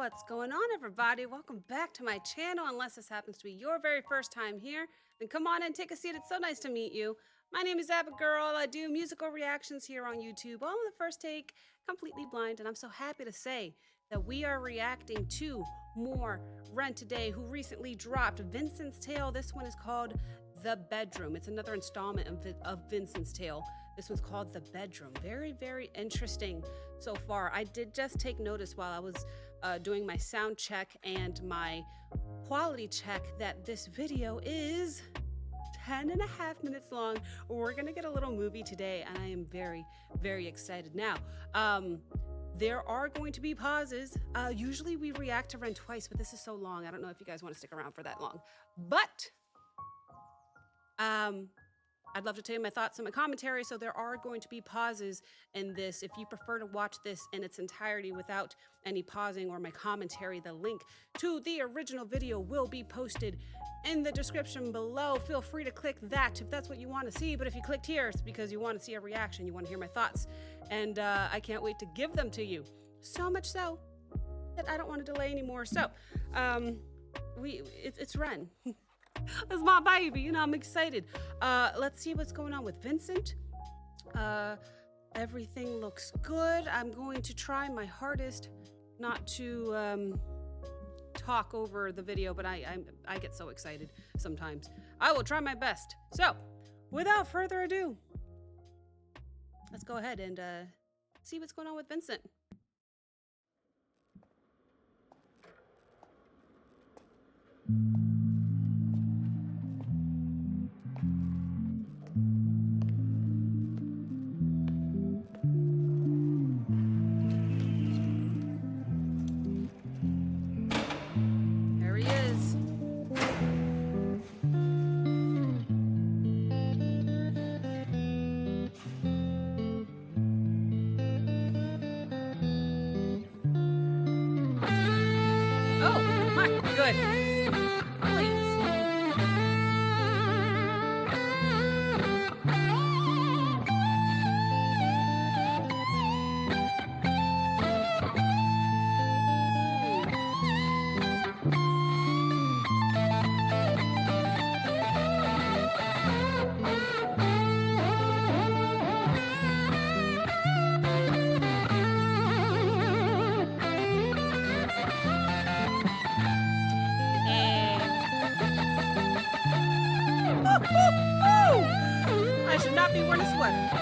What's going on, everybody? Welcome back to my channel. Unless this happens to be your very first time here, then come on and take a seat. It's so nice to meet you. My name is Abigail. I do musical reactions here on YouTube, all in the first take, completely blind, and I'm so happy to say that we are reacting to more Rent today, who recently dropped Vincent's Tale. This one is called The Bedroom. It's another installment of Vincent's Tale. This one's called The Bedroom. Very, very interesting so far. I did just take notice while I was doing my sound check and my quality check that this video is 10.5 minutes long. We're gonna get a little movie today, and I am very, very excited. Now, there are going to be pauses. Usually we react to Rent twice, but this is so long. I don't know if you guys want to stick around for that long. But I'd love to tell you my thoughts and my commentary, so there are going to be pauses in this. If you prefer to watch this in its entirety without any pausing or my commentary, the link to the original video will be posted in the description below. Feel free to click that if that's what you want to see, but if you clicked here, it's because you want to see a reaction, you want to hear my thoughts, and I can't wait to give them to you. So much so that I don't want to delay anymore. So, it's Ren. It's my baby, you know, I'm excited. Let's see what's going on with Vincent. Everything looks good. I'm going to try my hardest not to talk over the video, but I get so excited sometimes. I will try my best. So, without further ado, let's go ahead and see what's going on with Vincent. Goodness. Please. I should not be wearing a sweater.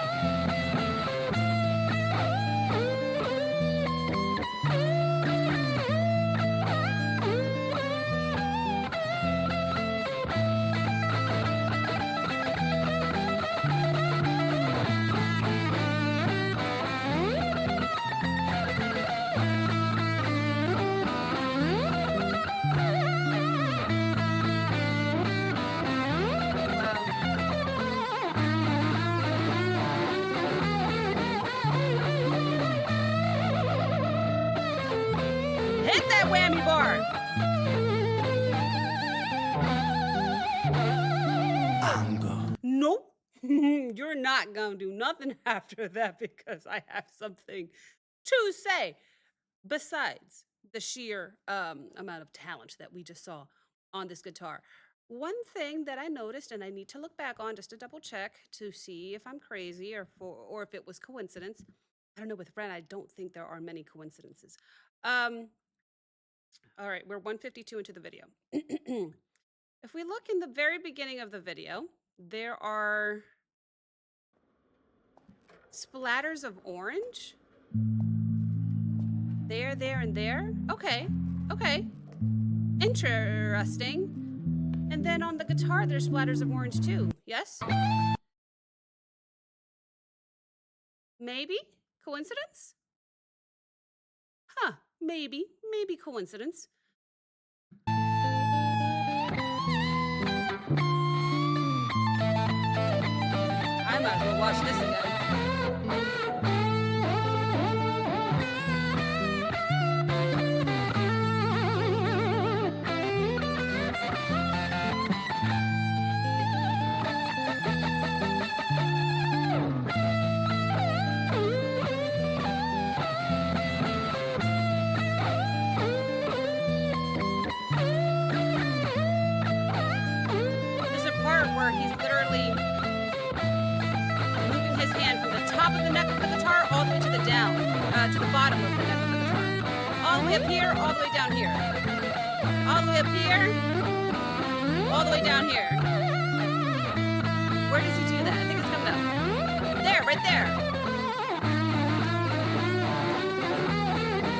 Hit that whammy bar. Nope. You're not gonna do nothing after that because I have something to say. Besides the sheer amount of talent that we just saw on this guitar. One thing that I noticed, and I need to look back on just to double check to see if I'm crazy or if it was coincidence. I don't know, with Ren, I don't think there are many coincidences. All right, we're 152 into the video. If we look in the very beginning of the video, there are splatters of orange. There, and there. Okay, okay. Interesting. And then on the guitar, there's splatters of orange too. Yes? Maybe? Coincidence? Huh, maybe coincidence. I might as well watch this again. down to the bottom of the neck of the guitar. All the way up here, all the way down here. All the way up here, all the way down here. Where does he do that? I think it's coming up. There, right there.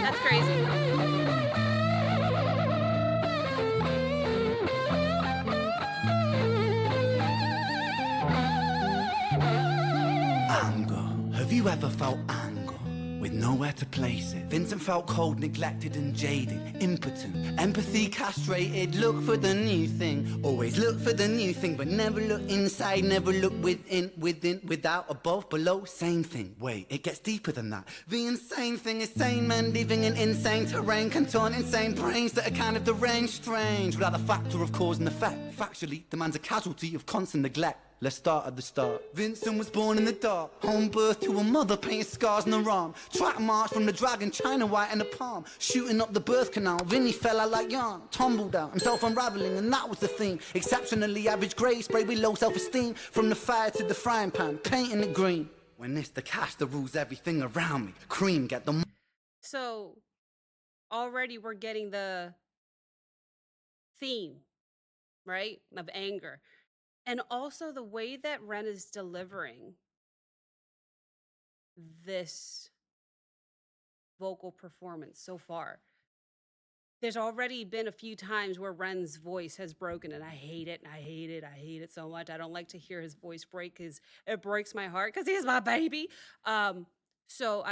That's crazy. Anger. Have you ever felt anger with nowhere to place it? Vincent felt cold, neglected and jaded, impotent, empathy castrated. Look for the new thing, always look for the new thing, but never look inside, never look within, without, above, below. Same thing. Wait, it gets deeper than that. The insane thing is sane men living in insane terrain, contort insane brains that are kind of deranged, strange, without the factor of cause and effect. Factually, the man's a casualty of constant neglect. Let's start at the start. Vincent was born in the dark, home birth to a mother, painted scars on her arm. Track march from the dragon, China white in the palm. Shooting up the birth canal, Vinny fell out like yarn. Tumbled out, himself unraveling, and that was the theme. Exceptionally average grade, sprayed with low self-esteem. From the fire to the frying pan, painting it green. When it's the cash that rules everything around me. Cream, get the... So already we're getting the theme, right, of anger. And also the way that Ren is delivering this vocal performance so far. There's already been a few times where Ren's voice has broken, and I hate it, and I hate it, I hate it so much. I don't like to hear his voice break because it breaks my heart because he's my baby. So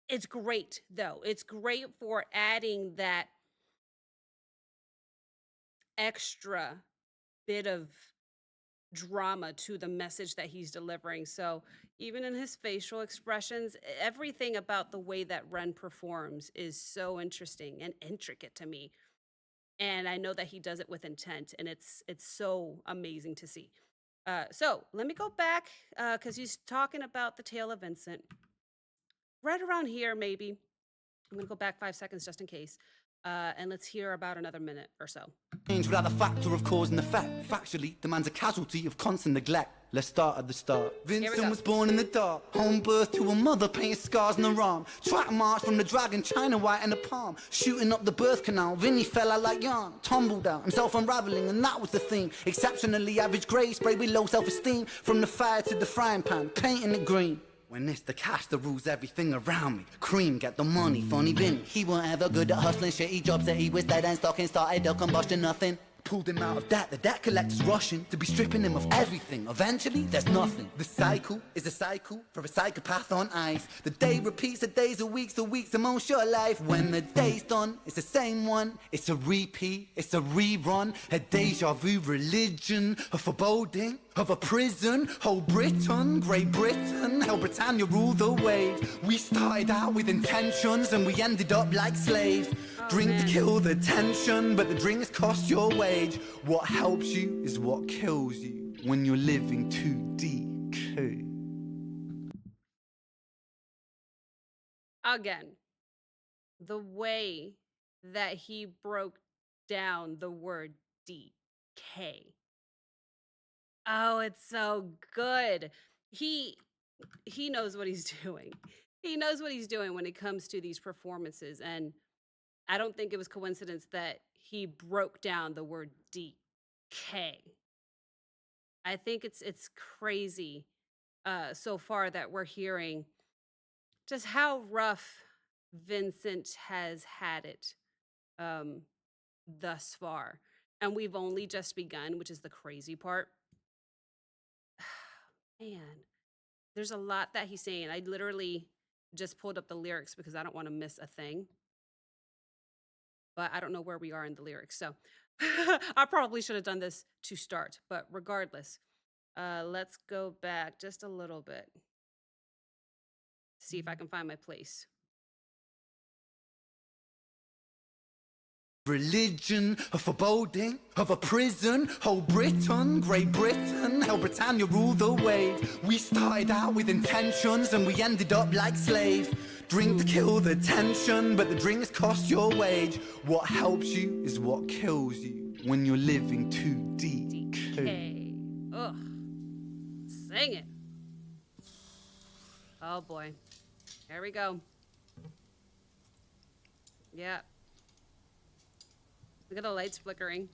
it's great, though. It's great for adding that extra bit of drama to the message that he's delivering. So even in his facial expressions, everything about the way that Ren performs is so interesting and intricate to me. And I know that he does it with intent, and it's so amazing to see. So let me go back because he's talking about the tale of Vincent. Right around here, maybe. I'm gonna go back 5 seconds just in case. And let's hear about another minute or so. Without the factor of cause and effect. Factually, the man's a casualty of constant neglect. Let's start at the start. Vincent was born in the dark, home birth to a mother, painted scars on her arm. Track march from the dragon, China white in the palm. Shooting up the birth canal, Vinny fell out like yarn. Tumbled out, himself unraveling, and that was the theme. Exceptionally average grade, sprayed with low self-esteem. From the fire to the frying pan, painting it green. When it's the cash that rules everything around me. Cream, get the money, funny Vinny. He weren't ever good at hustling, shitty jobs that he was dead and stocking. Started a combustion, nothing. Pulled him out of debt, the debt collector's rushing to be stripping him of everything. Eventually, there's nothing. The cycle is a cycle for a psychopath on ice. The day repeats, the days are weeks, the weeks are most your life. When the day's done, it's the same one. It's a repeat, it's a rerun. A deja vu religion, a foreboding of a prison. Whole Britain, Great Britain, how Britannia ruled the waves. We started out with intentions and we ended up like slaves. Drink to kill the tension, but the drinks cost your wage. What helps you is what kills you when you're living too deep. Again, the way that he broke down the word DK. Oh, it's so good. He knows what he's doing. He knows what he's doing when it comes to these performances, and I don't think it was coincidence that he broke down the word DK. I think it's crazy so far that we're hearing just how rough Vincent has had it thus far. And we've only just begun, which is the crazy part. Man, there's a lot that he's saying. I literally just pulled up the lyrics because I don't want to miss a thing. But I don't know where we are in the lyrics. So I probably should have done this to start. But regardless, let's go back just a little bit. See if I can find my place. Religion, a foreboding of a prison. Whole Britain, Great Britain, how Britannia ruled the waves. We started out with intentions and we ended up like slaves. Drink to kill the tension, but the drinks cost your wage. What helps you is what kills you when you're living too deep. DK. Ugh. Sing it. Oh boy. There we go. Yeah. Look at the lights flickering.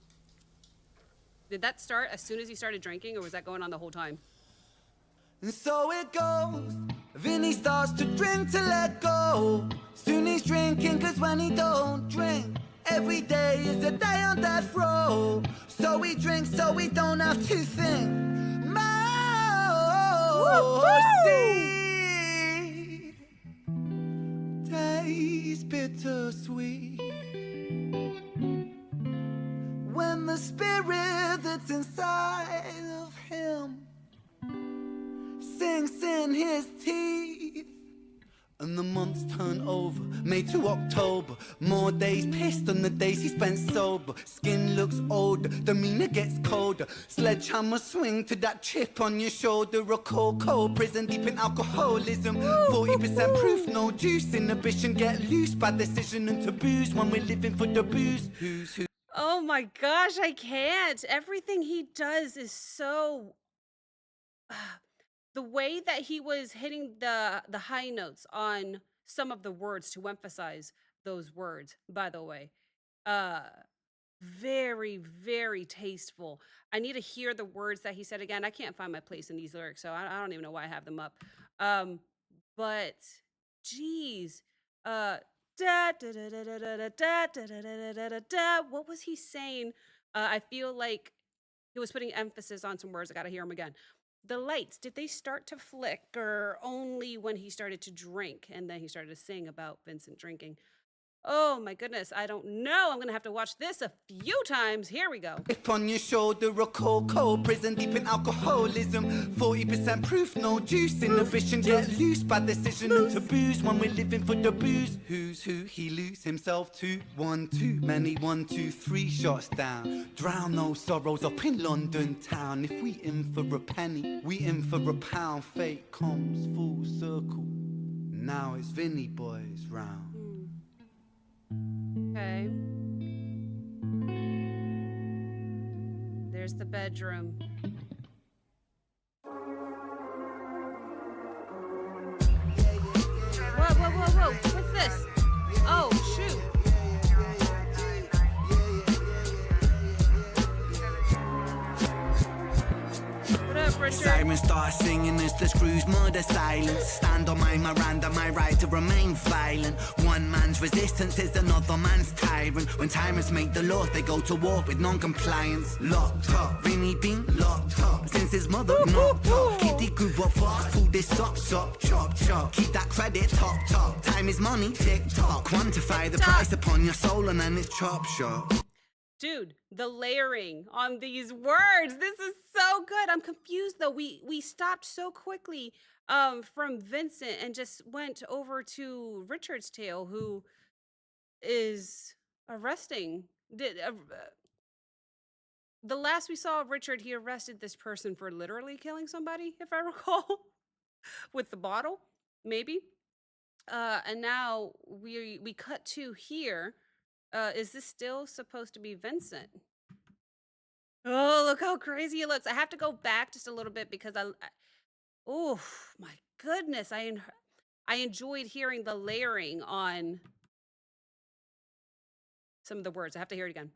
Did that start as soon as he started drinking, or was that going on the whole time? And so it goes. Vinny starts to drink to let go. Soon he's drinking, cause when he don't drink, every day is a day on death row. So he drinks so he don't have to think. Mercy tastes bittersweet when the spirit that's inside of him sinks in his teeth. And the months turn over, May to October. More days pissed than the days he spent sober. Skin looks older, demeanor gets colder. Sledgehammer swing to that chip on your shoulder. A cold prison deep in alcoholism. 40% proof, no juice. Inhibition get loose by decision and taboos when we're living for the booze. Who's who? Oh my gosh, I can't. Everything he does is so... the way that he was hitting the high notes on some of the words to emphasize those words, by the way. Very, very tasteful. I need to hear the words that he said again. I can't find my place in these lyrics, so I don't even know why I have them up. But geez. Da da da da da da da da da da da da da. What was he saying? I feel like he was putting emphasis on some words. I gotta hear him again. The lights, did they start to flicker only when he started to drink? And then he started to sing about Vincent drinking. Oh my goodness, I don't know. I'm gonna have to watch this a few times. Here we go. If on your shoulder, a cold prison deep in alcoholism. 40% proof, no juice. Inhibition get loose by decision and taboos when we're living for the booze. Who's who? He lose himself to. One too many, 1, 2, 3 shots down. Drown those sorrows up in London town. If we in for a penny, we in for a pound. Fate comes full circle. Now it's Vinny boys round. Okay. There's the bedroom. Whoa. What's this? Oh, shoot. What up, Richard? Sirens start singing as the screws murder silence. Stand on my Miranda, my right to remain violent. One man's resistance is another man's tyrant. When tyrants make the law, they go to war with non-compliance. Locked up, Vinny been locked up since his mother knocked up. Kitty grew up fast, pull this socks up, chop. Keep that credit top. Time is money, tick tock. Quantify the price upon your soul and then it's chop shop. Dude, the layering on these words. This is so good. I'm confused though. We stopped so quickly from Vincent and just went over to Richard's tale, who is arresting. The last we saw of Richard, he arrested this person for literally killing somebody, if I recall, with the bottle, maybe. And now we cut to here. Is this still supposed to be Vincent? Oh, look how crazy he looks. I have to go back just a little bit because oh my goodness. I enjoyed hearing the layering on some of the words. I have to hear it again.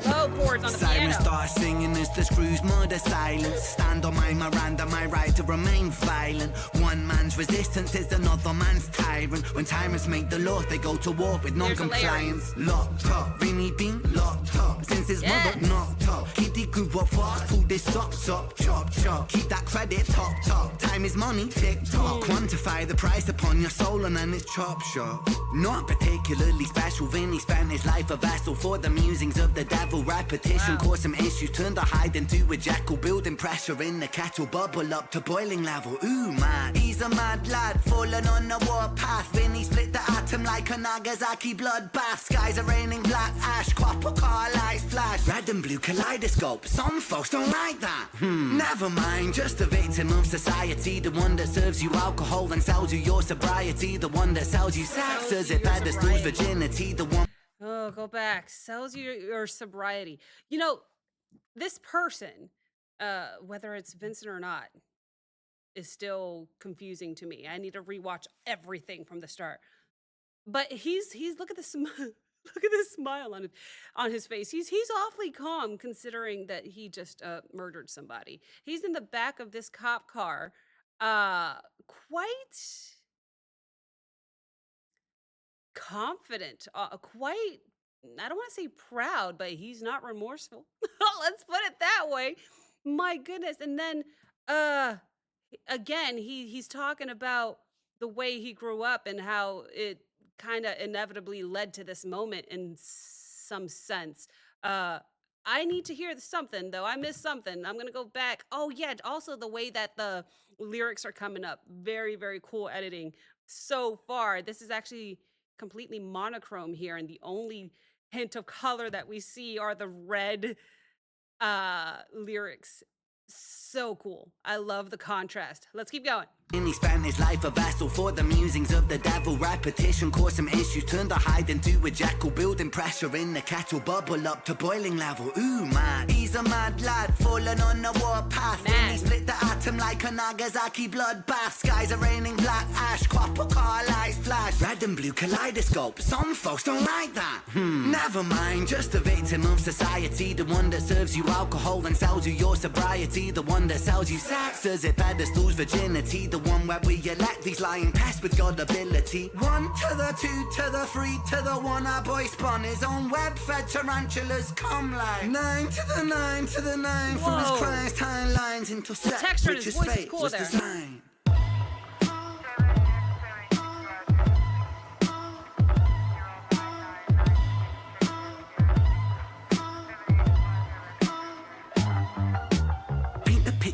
Low chords on the piano. Sirens start singing as the screws murder silence. Stand on my Miranda, my right to remain violent. One man's resistance is another man's tyrant. When tyrants make the law, they go to war with non-compliance. Locked up, Vinny been locked up since his mother knocked up. Kitty grew up fast, pull this socks up, chop. Keep that credit top. Time is money, tick tock. Quantify the price upon your soul and then it's chop shop. Not particularly special, Vinny spent his life a vessel for the musings of the devil. Repetition caused some issues, turned a hide into a jackal. Building pressure in the kettle, bubble up to boiling level. Ooh man, he's a mad lad, falling on the warpath. Vinny split the atom like a Nagasaki bloodbath. Skies are raining black ash, copper car lights flash. Red and blue kaleidoscope, some folks don't like that. Never mind, just a victim of society. The one that serves you alcohol and sells you your sobriety. The one that sells you sex as it pedestals virginity. The one... Oh, go back. Sells you your sobriety. You know, this person whether it's Vincent or not is still confusing to me. I need to rewatch everything from the start. But he's look at the look at this smile on his face. He's awfully calm considering that he just murdered somebody. He's in the back of this cop car, uh, quite confident, quite, I don't want to say proud, but he's not remorseful. Let's put it that way. My goodness. And then uh again, he's talking about the way he grew up and how it kind of inevitably led to this moment in some sense. Uh I need to hear something though. I missed something. I'm gonna go back. Oh yeah, also the way that the lyrics are coming up. Very, very cool editing so far. This is actually completely monochrome here, and the only hint of color that we see are the red lyrics. So cool. I love the contrast. Let's keep going. He spent his life a vassal for the musings of the devil. Repetition caused some issues, turned the hide into a jackal. Building pressure in the kettle, bubble up to boiling level. Ooh man, he's a mad lad, falling on the warpath. When he split the atom like a Nagasaki bloodbath. Skies are raining black ash, copper car lights flash. Red and blue kaleidoscope, some folks don't like that. Never mind, just a victim of society. The one that serves you alcohol and sells you your sobriety. The one that sells you sex as it pedestals virginity. The one where we elect these lying pests with God ability. 1 to the 2 to the 3 to the 1. Our boy spun his own web-fed tarantulas come like 9 to the 9 to the 9. From his crimes timelines into sex, texture in which his his voice is fate cool was there. designed.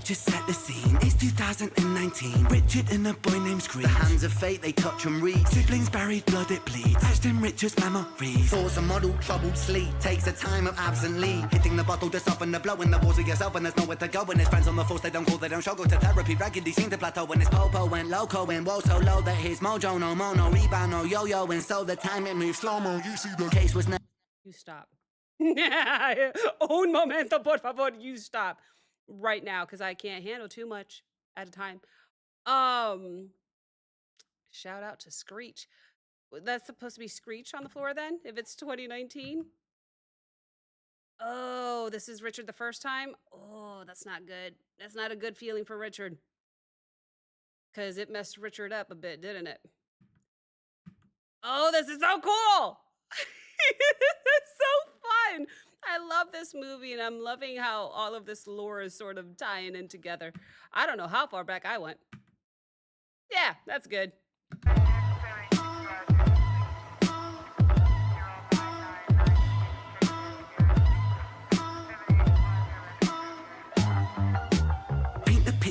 Just set the scene, it's 2019. Richard and a boy named Screech. The hands of fate, they touch and read. Siblings buried, blood it bleeds. Etched in Richard's memories. Force a model, troubled sleep. Takes a time of absently. Hitting the bottle to soften the blow in the walls of yourself. And there's nowhere to go. When his friends on the force, they don't call, they don't show. Go to therapy, regularly seem to plateau. When his popo went loco and woe so low that his mojo no mono, rebound no yo-yo. And so the time it moves slow-mo. You see the case was never. You stop. Un momento, por favor. You stop right now because I can't handle too much at a time. Shout out to Screech. That's supposed to be Screech on the floor then, if it's 2019. Oh, this is Richard the first time. Oh, that's not good. That's not a good feeling for Richard. Because it messed Richard up a bit, didn't it? Oh, this is so cool. It's so fun. I love this movie, and I'm loving how all of this lore is sort of tying in together. I don't know how far back I went. Yeah, that's good.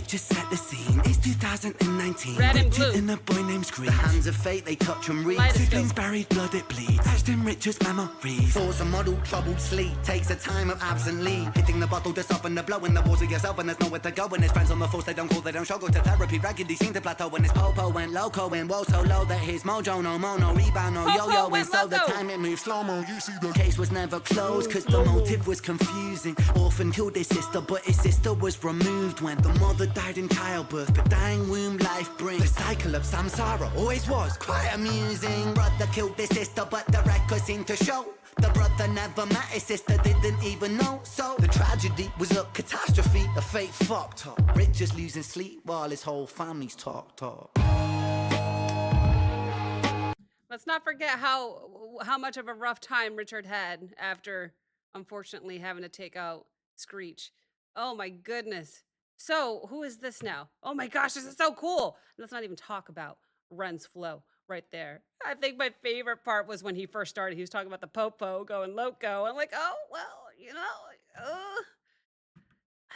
Just set the scene, it's 2019. Red and blue. Richard and a boy named Screech. The hands of fate, they touch and read. Siblings buried, blood it bleeds. Etched in Richard's memories. Force a model, troubled sleep. Takes a time of absently. Hitting the bottle to soften the blow in the walls of yourself. And there's nowhere to go. When his friends on the force, they don't call, they don't show. Go to therapy, regularly seem to plateau. When his popo went loco and woe so low that his mojo no mono, rebound no yo-yo. And so the time it moves slow-mo. You see the case was never closed, cause the motive was confusing. Orphan killed his sister, but his sister was removed when the mother died in childbirth, but dying womb life brings. The cycle of samsara always was quite amusing. Brother killed his sister, but the records seem to show the brother never met his sister, didn't even know. So the tragedy was a catastrophe, the fate fucked up. Richard's losing sleep while his whole family's talked up. Let's not forget how much of a rough time Richard had after, unfortunately, having to take out Screech. Oh my goodness. So, who is this now? Oh my gosh, this is so cool. Let's not even talk about Ren's flow right there. I think my favorite part was when he first started. He was talking about the popo going loco. I'm like, oh, well,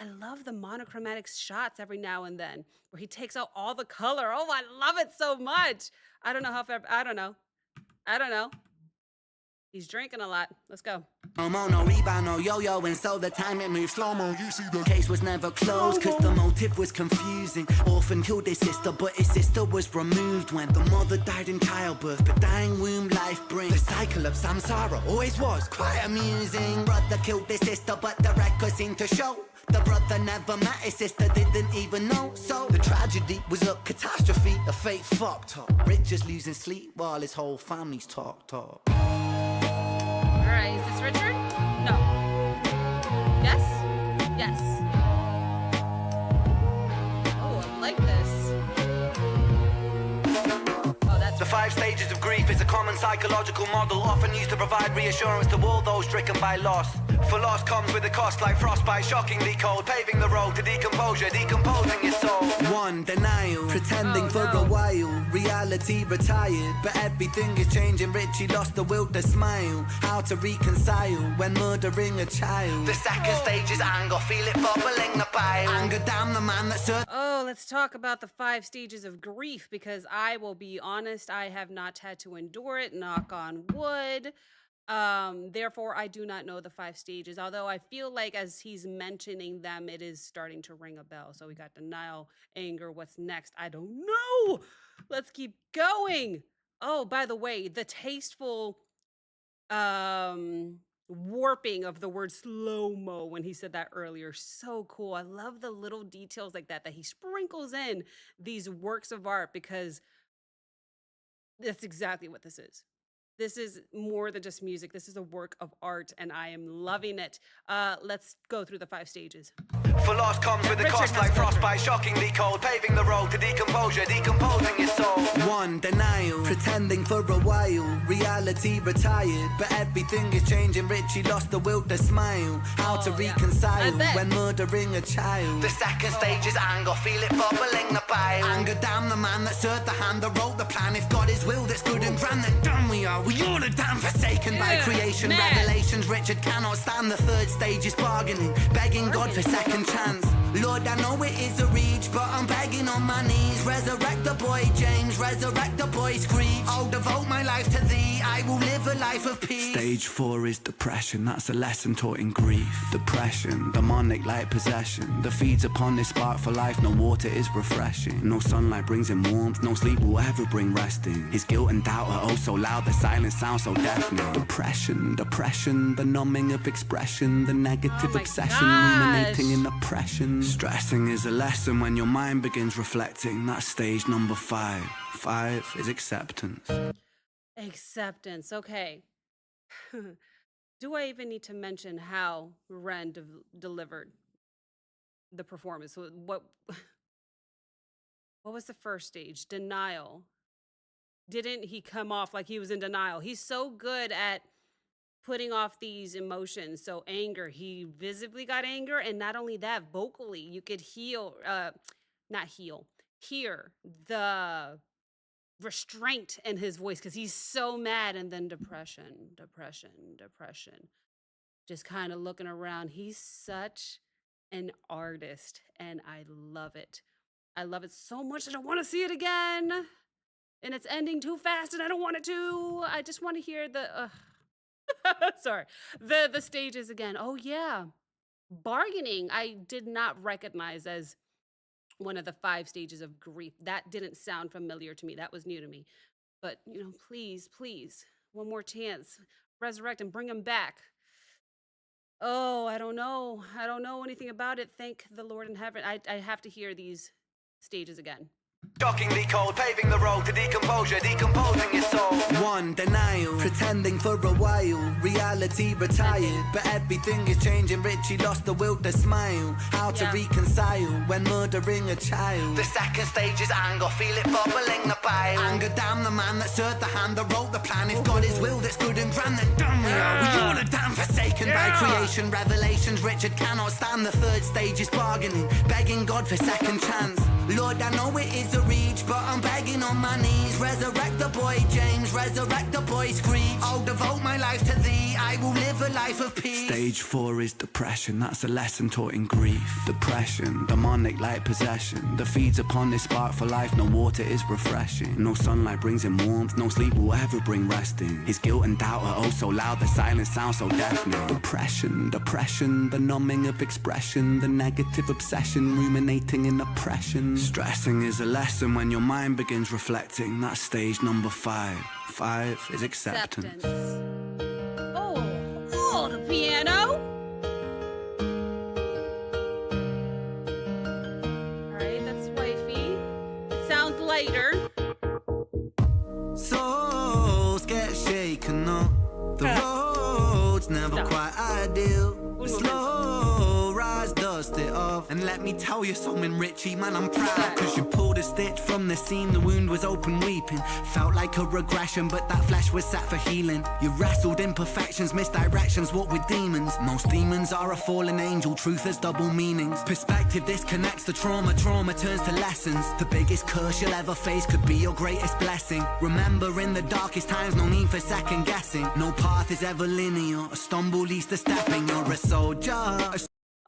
I love the monochromatic shots every now and then where he takes out all the color. Oh, I love it so much. I don't know. He's drinking a lot. Let's go. No more, no rebound, no yo-yo, and so the time it moves slow-mo. You see the case was never closed, cause the motive was confusing. Orphan killed his sister, but his sister was removed when the mother died in childbirth, but dying womb life brings. The cycle of samsara always was quite amusing. Brother killed his sister, but the records seem to show the brother never met his sister, didn't even know. So the tragedy was a catastrophe, a fate fucked up. Rich is losing sleep while his whole family's talk. Alright, is this Richard? No. Yes? Yes. Oh, I like this. Oh, that's The 5 stages of grief is a common psychological model, often used to provide reassurance to all those stricken by loss. For loss comes with a cost like frostbite, shockingly cold, paving the road to decomposure, decomposing your soul. 1. Denial, pretending for a while, reality retired, but everything is changing. Richie lost the will to smile, how to reconcile when murdering a child. The second stage is anger, feel it bubbling the bile. Anger, damn the man that served. Oh, let's talk about the 5 stages of grief, because I will be honest, I have not had to endure it, knock on wood. Therefore, I do not know the 5 stages, although I feel like as he's mentioning them, it is starting to ring a bell. So we got denial, anger, what's next? I don't know. Let's keep going. Oh, by the way, the tasteful warping of the word slow-mo when he said that earlier, so cool. I love the little details like that he sprinkles in these works of art, because that's exactly what this is. This is more than just music. This is a work of art, and I am loving it. Let's go through the 5 stages. For loss comes with a cost like frostbite, shockingly cold, paving the road to decomposure, decomposing your soul. 1. Denial, pretending for a while, reality retired, but everything is changing. Richie lost the will to smile, how to reconcile when murdering a child. The second stage is anger, feel it bubbling the bile. Anger, damn the man that served the hand that wrote the plan. If God is will that's good and grand, then damn we are. We all are damn forsaken by creation, revelations. Richard cannot stand. The 3rd stage is bargaining, begging God for second chance. Lord, I know it is a reach, but I'm begging on my knees. Resurrect the boy James, resurrect the boy Screech. I'll devote my life to thee, I will live a life of peace. Stage 4 is depression, that's a lesson taught in grief. Depression, demonic like possession, that feeds upon this spark for life. No water is refreshing, no sunlight brings him warmth, no sleep will ever bring resting. His guilt and doubt are oh so loud, the silence sounds so deafening. Depression, the numbing of expression, the negative obsession, ruminating in oppression. Stressing is a lesson when your mind begins reflecting. That's stage number 5. 5 is acceptance. Acceptance, okay. Do I even need to mention how Ren delivered the performance? So what was the first stage? Denial. Didn't he come off like he was in denial? He's so good at putting off these emotions. So anger, he visibly got anger, and not only that, vocally, you could hear the restraint in his voice because he's so mad. And then depression, just kind of looking around. He's such an artist, and I love it. I love it so much that I want to see it again, and it's ending too fast, and I don't want it to. I just want to hear the the stages again. Oh yeah, bargaining, I did not recognize as one of the 5 stages of grief. That didn't sound familiar to me. That was new to me. But please, one more chance, resurrect and bring him back. Oh, I don't know anything about it. Thank the Lord in heaven. I have to hear these stages again. Shockingly cold, paving the road to decomposure, decomposing your soul. 1. Denial, pretending for a while, reality retired, but everything is changing. Richie lost the will to smile, how to reconcile when murdering a child. The second stage is anger, feel it bubbling the bile. Anger, damn the man that served the hand that wrote the plan. If God is will that's good and grand, then damn we are. We all are damn forsaken by creation, revelations. Richard cannot stand. The 3rd stage is bargaining, begging God for second chance. Lord, I know it is to reach, but I'm begging on my knees. Resurrect the boy James, resurrect the boy Screech. I'll devote my life to thee, I will live a life of peace. Stage 4 is depression, that's a lesson taught in grief. Depression, demonic like possession, that feeds upon this spark for life. No water is refreshing, no sunlight brings him warmth, no sleep will ever bring resting. His guilt and doubt are oh so loud, the silence sounds so deafening. Depression, depression, the numbing of expression, the negative obsession, ruminating in oppression. Stressing is a lesson when your mind begins reflecting. That's stage number 5. 5 is acceptance. Oh, the piano. All right, that's wifey. It sounds lighter. Souls get shaken up. The road's never quite ideal. Slow rise, dust it off. And let me tell you something, Richie, man, I'm proud. Cause you pulled a stitch from the seam, the wound was open weeping. Felt like a regression, but that flesh was set for healing. You wrestled imperfections, misdirections, what with demons. Most demons are a fallen angel, truth has double meanings. Perspective disconnects the trauma, trauma turns to lessons. The biggest curse you'll ever face could be your greatest blessing. Remember, in the darkest times, no need for second guessing. No path is ever linear, a stumble leads to stepping. You're a soldier.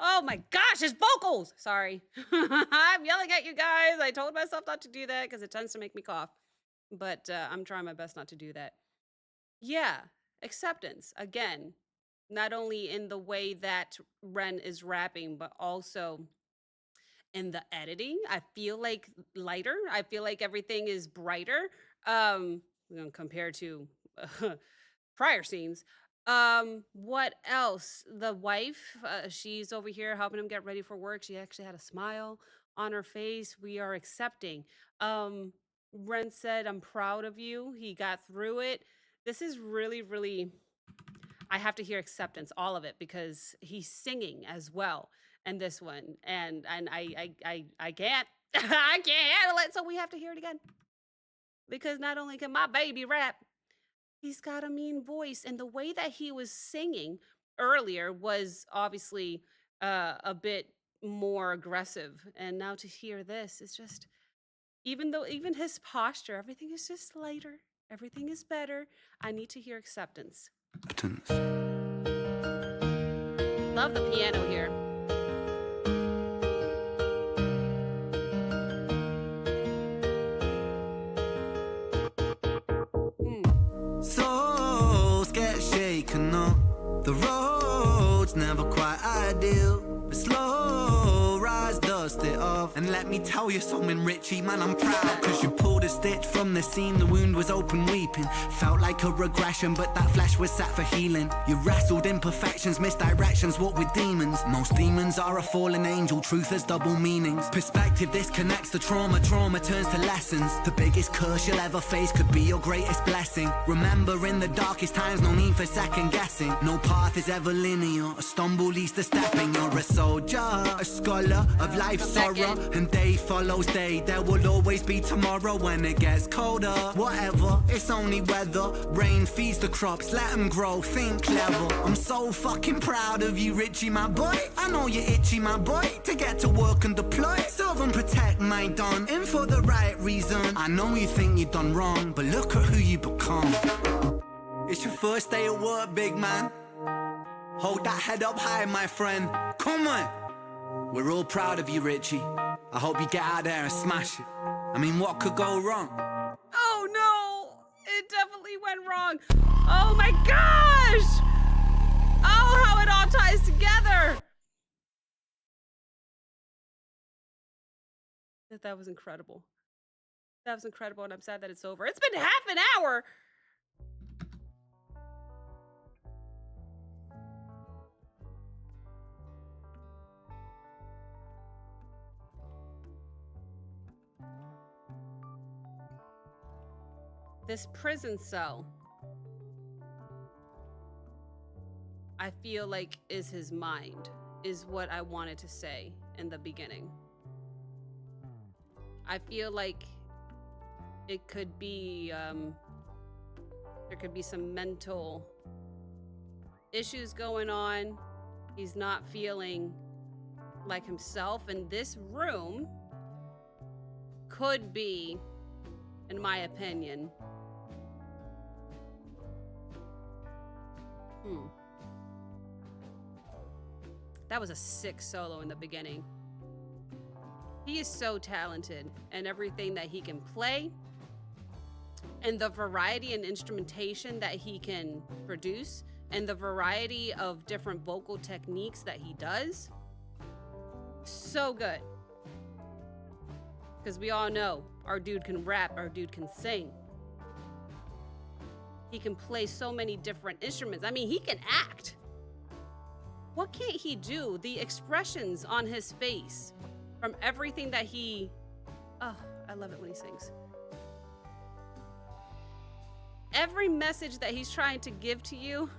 Oh my gosh, his vocals. Sorry. I'm yelling at you guys. I told myself not to do that because it tends to make me cough. But I'm trying my best not to do that. Yeah, acceptance. Again, not only in the way that Ren is rapping, but also in the editing. I feel like lighter. I feel like everything is brighter compared to prior scenes. What else? The wife, she's over here helping him get ready for work. She actually had a smile on her face. We are accepting. Ren said, I'm proud of you. He got through it. This is really, really, I have to hear acceptance, all of it, because he's singing as well in this one. And I can't, I can't handle it. So we have to hear it again. Because not only can my baby rap, he's got a mean voice, and the way that he was singing earlier was obviously a bit more aggressive. And now to hear this is just, even his posture, everything is just lighter. Everything is better. I need to hear acceptance. Love the piano here. Souls get shaken up. The road's never quite ideal, but slow rise, dust it off. And let me tell you something, Richie, man, I'm proud. Cause you pulled a stitch from the seam, the wound was open weeping. Felt like a regression, but that flesh was set for healing. You wrestled imperfections, misdirections, what with demons. Most demons are a fallen angel, truth has double meanings. Perspective disconnects the trauma, trauma turns to lessons. The biggest curse you'll ever face could be your greatest blessing. Remember, in the darkest times, no need for second guessing. No path is ever linear, a stumble leads to stepping. You're a soldier, a scholar of life's sorrow, and day follows day. There will always be tomorrow when it gets colder. Whatever, it's only weather. Rain feeds the crops, let them grow, think clever. I'm so fucking proud of you, Richie, my boy. I know you're itchy, my boy, to get to work and deploy. Serve and protect my Don, in for the right reason. I know you think you've done wrong, but look at who you become. It's your first day at work, big man. Hold that head up high, my friend. Come on. We're all proud of you, Richie. I hope you get out there and smash it. I mean, what could go wrong? Oh no, it definitely went wrong. Oh my gosh. Oh, how it all ties together. That was incredible. That was incredible, and I'm sad that it's over. It's been half an hour. This prison cell, I feel like is his mind, is what I wanted to say in the beginning. I feel like it could be, there could be some mental issues going on. He's not feeling like himself, and this room could be, in my opinion. That was a sick solo in the beginning. He is so talented in everything that he can play, and the variety and instrumentation that he can produce, and the variety of different vocal techniques that he does. So good. Because we all know our dude can rap, our dude can sing. He can play so many different instruments. I mean, he can act. What can't he do? The expressions on his face from everything that he... Oh, I love it when he sings. Every message that he's trying to give to you,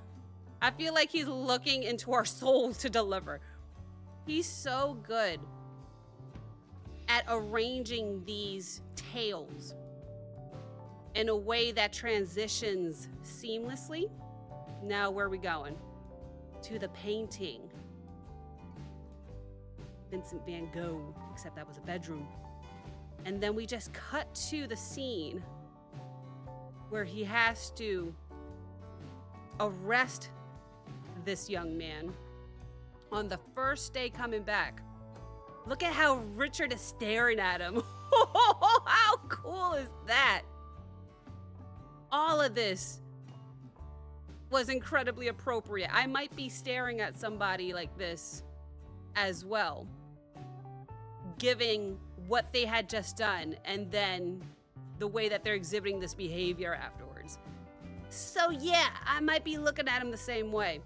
I feel like he's looking into our souls to deliver. He's so good at arranging these tales in a way that transitions seamlessly. Now, where are we going? To the painting. Vincent van Gogh, except that was a bedroom. And then we just cut to the scene where he has to arrest this young man on the first day coming back. Look at how Richard is staring at him. How cool is that? All of this was incredibly appropriate. I might be staring at somebody like this as well, giving what they had just done and then the way that they're exhibiting this behavior afterwards. So yeah, I might be looking at him the same way.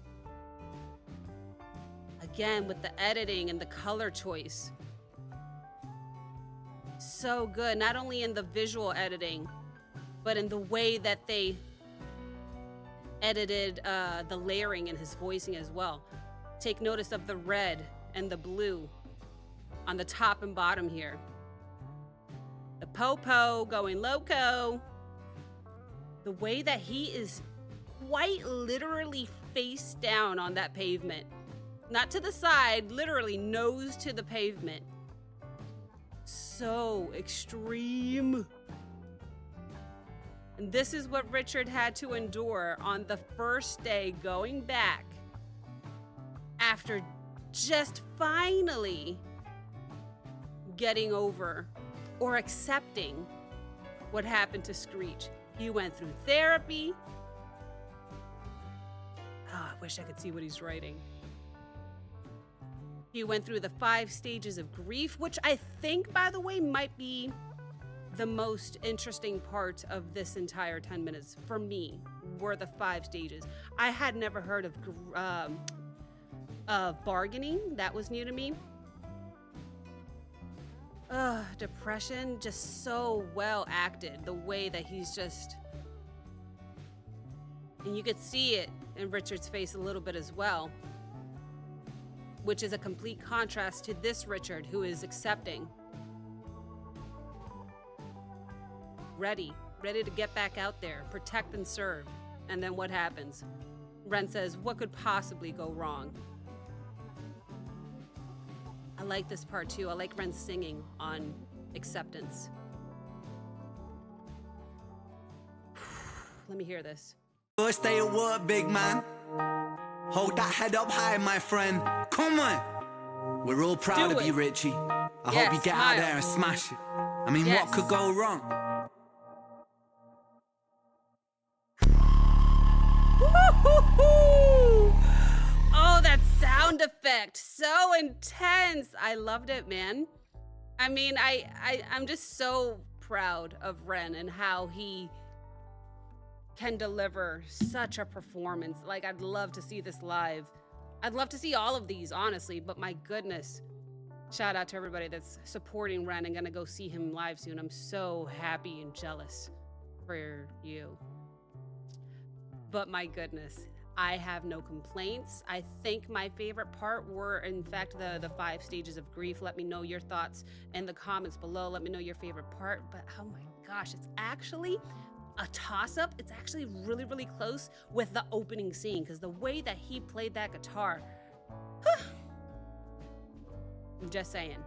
Again, with the editing and the color choice. So good, not only in the visual editing, but in the way that they edited the layering in his voicing as well. Take notice of the red and the blue on the top and bottom here. The po-po going loco. The way that he is quite literally face down on that pavement. Not to the side, literally nose to the pavement. So extreme. And this is what Richard had to endure on the first day going back after just finally getting over or accepting what happened to Screech. He went through therapy. Oh, I wish I could see what he's writing. He went through the 5 stages of grief, which I think, by the way, might be the most interesting part of this entire 10 minutes for me, were the 5 stages. I had never heard of bargaining. That was new to me. Depression, just so well acted. The way that he's just... And you could see it in Richard's face a little bit as well, which is a complete contrast to this Richard who is accepting. Ready to get back out there, protect and serve. And then what happens? Ren says, what could possibly go wrong? I like this part too. I like Ren singing on acceptance. Let me hear this. First day at work, big man. Hold that head up high, my friend. Come on. We're all proud of you, Richie. I hope you get out there and smash it. I mean, what could go wrong? Oh, that sound effect. So intense. I loved it, man. I mean, I'm just so proud of Ren and how he can deliver such a performance. Like, I'd love to see this live. I'd love to see all of these, honestly, but my goodness. Shout out to everybody that's supporting Ren and gonna go see him live soon. I'm so happy and jealous for you. But my goodness, I have no complaints. I think my favorite part were, in fact, the 5 stages of grief. Let me know your thoughts in the comments below. Let me know your favorite part. But oh my gosh, it's actually a toss-up. It's actually really, really close with the opening scene, because the way that he played that guitar, I'm just saying,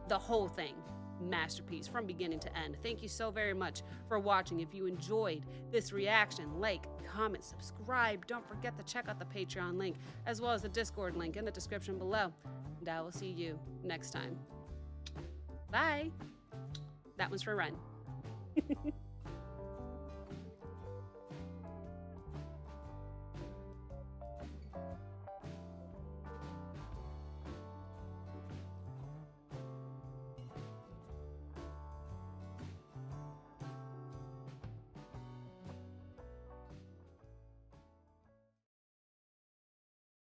the whole thing. masterpiece from beginning to end. Thank you so very much for watching. If you enjoyed this reaction, like, comment, subscribe. Don't forget to check out the Patreon link as well as the Discord link in the description below. And I will see you next time. Bye. That one's for Ren.